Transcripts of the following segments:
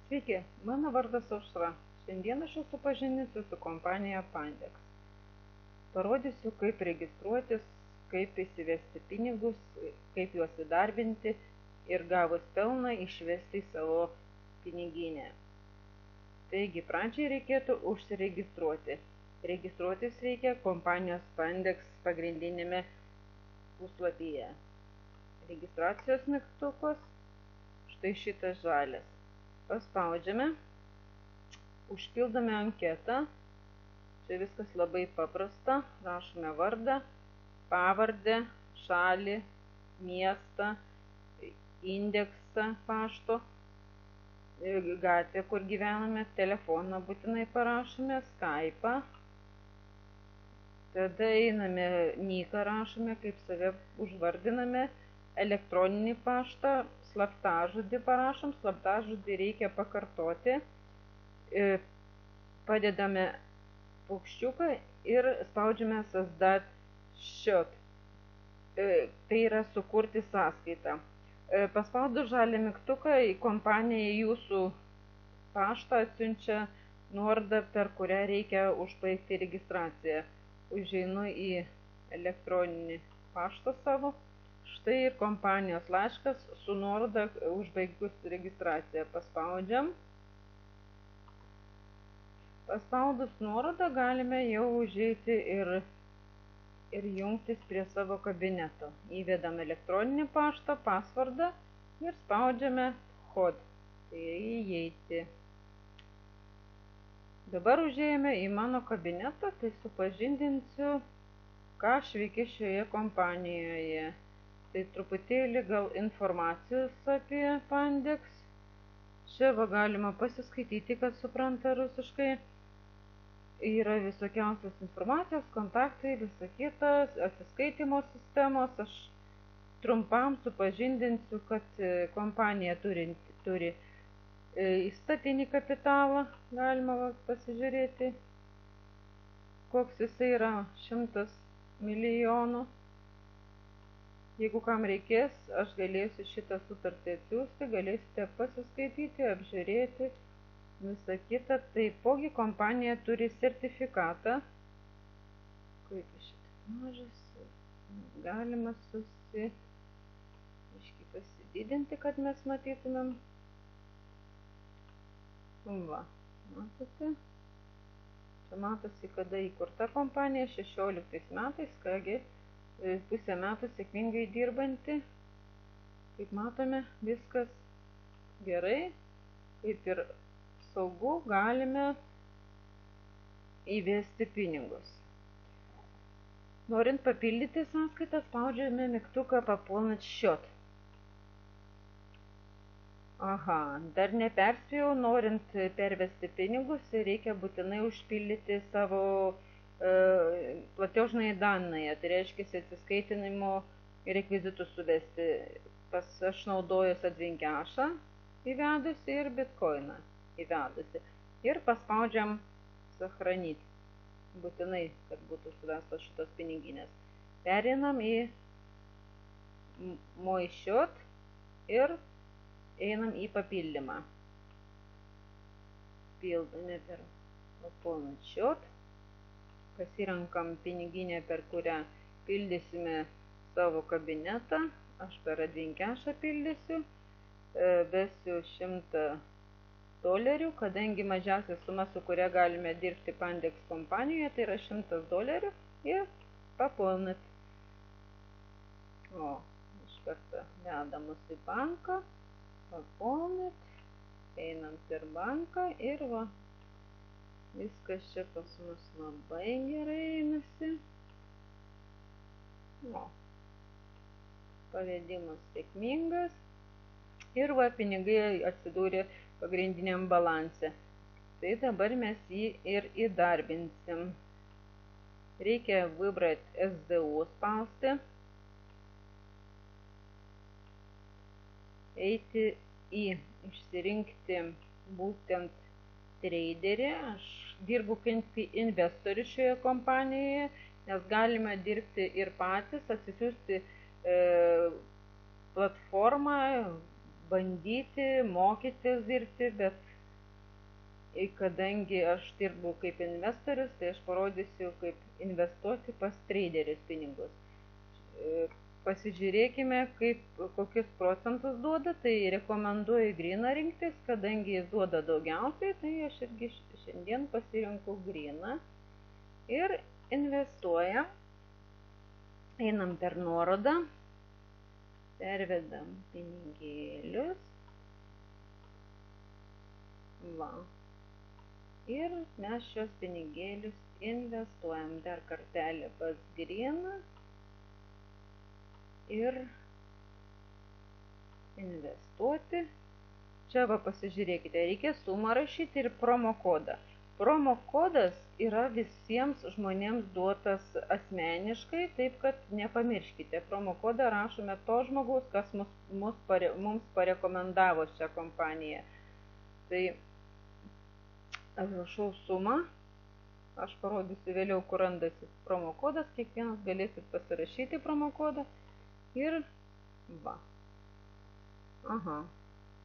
Sveiki, mano vardas Aušra. Šiandien aš supažindinsiu su kompanija Pandex. Parodysiu, kaip registruotis, kaip įsivesti pinigus, kaip juos įdarbinti ir gavus pelną išvesti į savo piniginę. Taigi, pradžiai reikėtų užsiregistruoti. Registruotis reikia kompanijos Pandex pagrindinėme puslapyje. Registracijos mygtukas, štai šitas žalias. Paspaudžiame, užpildome anketą, čia viskas labai paprasta, rašome vardą, pavardę, šalį, miestą, indeksą pašto, gatvę, kur gyvename, telefoną būtinai parašome, Skype'ą, tada einame niką rašome, kaip save užvardiname, elektroninį paštą, slaptažodį parašom, slaptažodį reikia pakartoti, padedame paukščiuką ir spaudžiame Sazdat счет. Tai yra sukurti sąskaitą. Paspaudus žalią mygtuką, kompanija į jūsų paštą atsiunčia nuorodą, per kurią reikia užbaigti registraciją. Užeinu į elektroninį paštą savo. Štai ir kompanijos laiškas su nuoroda užbaigus registraciją. Paspaudžiam. Paspaudus nuorodą galime jau užeiti ir jungtis prie savo kabineto. Įvedam elektroninį paštą, pasvardą ir spaudžiame Vchod. Tai įeiti. Dabar užėjome į mano kabinetą, tai supažindinsiu, ką aš veikiu šioje kompanijoje. Tai truputėlį gal informacijos apie Pandex. Čia va galima pasiskaityti, kad supranta rusiškai. Yra visokiausios informacijos, kontaktai, visa kita, atsiskaitimo sistemos. Aš trumpam supažindinsiu, kad kompanija turi įstatinį kapitalą. Galima pasižiūrėti, koks jisai yra, 100 milijonų. Jeigu kam reikės, aš galėsiu šitą sutartį atsiųsti, galėsite pasiskaityti, apžiūrėti, visą kitą. Taipogi kompanija turi sertifikatą, kaip šitas mažas, galima pasididinti, kad mes matytumėm. Va, matote? Čia matosi, kada įkurta kompanija, 16 metais, kągi, pusę metų sėkmingai dirbanti. Kaip matome, viskas gerai, kaip ir saugu, galime įvesti pinigus. Norint papildyti sąskaitą, spaudžiame mygtuką Пополнить счет. Aha, dar neperspėjau, norint pervesti pinigus, reikia būtinai užpildyti savo платежные данные, tai reiškia atsiskaitinimo rekvizitus suvesti. Aš naudojus Advinkešą įvedusi ir Bitcoiną įvedusi. Ir paspaudžiam Сохранить. Būtinai, kad būtų suvestos šitos piniginės. Pereinam į Мой счет ir einam į papildymą. Pildome per Пополнить счет. Pasirenkam piniginę, per kurią pildysime savo kabinetą. Aš per Advinkešą pildysiu. Vesiu $100, kadangi mažiausia suma, su kuria galime dirbti Pandex kompanijoje, tai yra $100 ir Пополнить. O, iš karto veda mus į banką. Пополнить. Einam per banką ir va. Viskas čia pas mus labai gerai einasi. O, pavedimas sėkmingas. Ir va, pinigai atsidūrė pagrindiniam balanse. Tai dabar mes jį ir įdarbinsim. Reikia выбрать SDO spausti. Eiti išsirinkti būtent traderį. Aš dirbu kaip investorius šioje kompanijoje, nes galime dirbti ir patys, atsisiųsti platformą, bandyti, mokytis dirbti, bet kadangi aš dirbu kaip investorius, tai aš parodysiu, kaip investuoti pas traderius pinigus. Pasižiūrėkime, kokius procentus duoda, tai rekomenduoju gryną rinktis, kadangi jis duoda daugiausiai, tai aš irgi šiandien pasirinkau gryną ir investuojam, einam per nuorodą, pervedam pinigėlius, va, ir mes šios pinigėlius investuojam dar kartelį pas gryną ir investuoti. Čia va pasižiūrėkite, reikia sumą rašyti ir promo kodą. Promo kodas yra visiems žmonėms duotas asmeniškai, taip kad nepamirškite. Promo kodą rašome to žmogaus, kas mums parekomendavo šią kompaniją. Tai aš rašau sumą, aš parodysiu vėliau, kur randasi promo kodas, kiekvienas galėsit pasirašyti promo kodą ir va. Aha,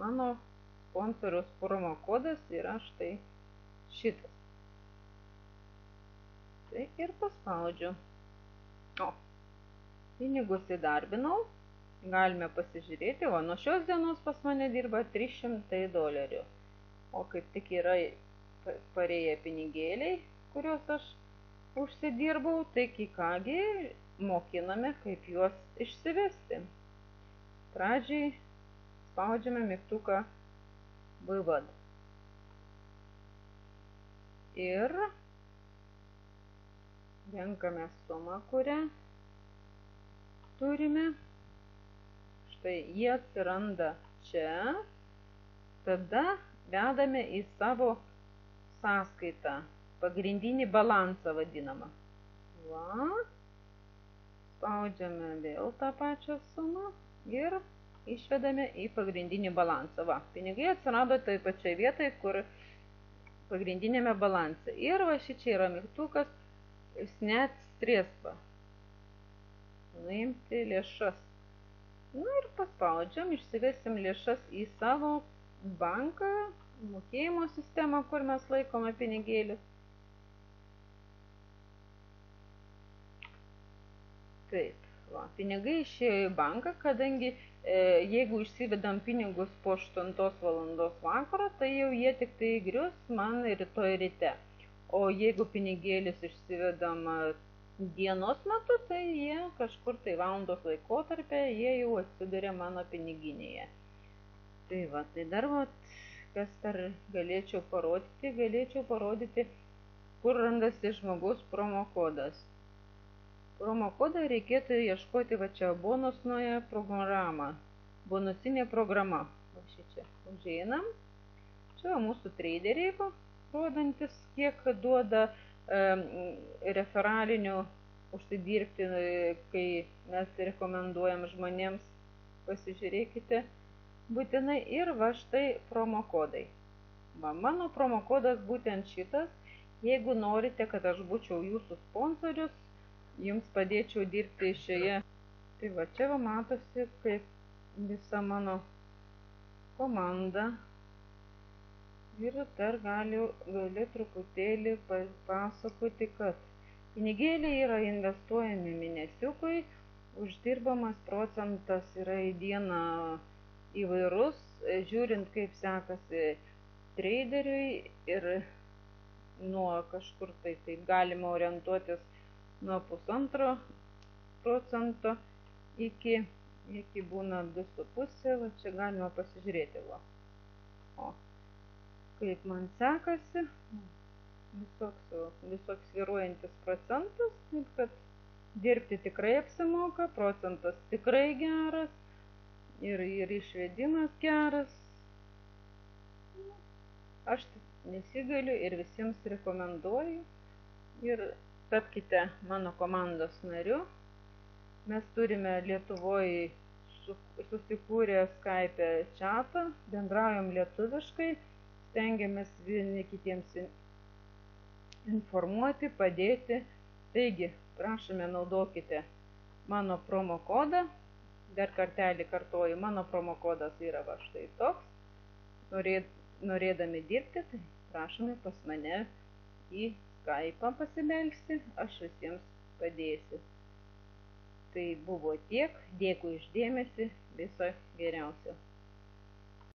mano sponsoriaus promo kodas yra štai šitas. Tai ir paspaudžiu. O, pinigus įdarbinau, galime pasižiūrėti, o nuo šios dienos pas mane dirba $300. O kaip tik yra parėję pinigėliai, kuriuos aš užsidirbau, tai kągi mokiname, kaip juos išsivesti. Pradžiai spaudžiame mygtuką VVAD. Ir renkame sumą, kurią turime. Štai jie atsiranda čia. Tada vedame į savo sąskaitą, pagrindinį balansą vadinamą. Va, spaudžiame vėl tą pačią sumą ir išvedame į pagrindinį balansą. Va, pinigai atsirado tai pačiai vietai, kur pagrindinėme balanse. Ir va šičia yra mygtukas Snet sredstva. Nuimti lėšas. Na ir paspaudžiam, išsivesim lėšas į savo banką, mokėjimo sistemą, kur mes laikome pinigėlius. Taip, va, pinigai išėjo į banką, kadangi jeigu išsivedam pinigus po 8 valandos vakaro, tai jau jie tik tai grius man rytoj ryte. O jeigu pinigėlis išsivedam dienos metu, tai jie kažkur tai valandos laikotarpė, jie jau atsiduria mano piniginėje. Tai va, tai dar va, kas dar galėčiau parodyti, kur randasi žmogus promo kodas. Promo kodą reikėtų ieškoti va čia bonusinė programa. Bonusinė programa. Va šičia užeinam. Čia mūsų traderiai, rodantis, kiek duoda referalinių užsidirbti, kai mes rekomenduojam žmonėms. Pasižiūrėkite būtinai ir va štai promo kodai. Va, mano promo kodas būtent šitas. Jeigu norite, kad aš būčiau jūsų sponsorius, jums padėčiau dirbti šioje. Tai va čia va matosi, kaip visa mano komanda. Ir dar galiu truputėlį pasakoti, kad pinigėliai yra investuojami mėnesiukui, uždirbamas procentas yra į dieną įvairus, žiūrint kaip sekasi traderiui ir nuo kažkur tai galima orientuotis nuo 1,5% iki būna 2,5, va čia galima pasižiūrėti. Va. O, kaip man sekasi, visoks svyruojantis procentas, taip kad dirbti tikrai apsimoka, procentas tikrai geras ir išvedimas geras. Aš nesigailiu ir visiems rekomenduoju ir tapkite mano komandos nariu. Mes turime Lietuvoje susikūrę Skype chatą, bendraujam lietuviškai, stengiamės vieni kitiems informuoti, padėti. Taigi, prašome, naudokite mano promo kodą. Dar kartelį kartuoju, mano promo kodas yra va štai toks. Norėdami dirbti, tai prašome pas mane į Skype'ą pasibelsti, aš visiems padėsiu. Tai buvo tiek, dėkui už dėmesį, viso geriausio.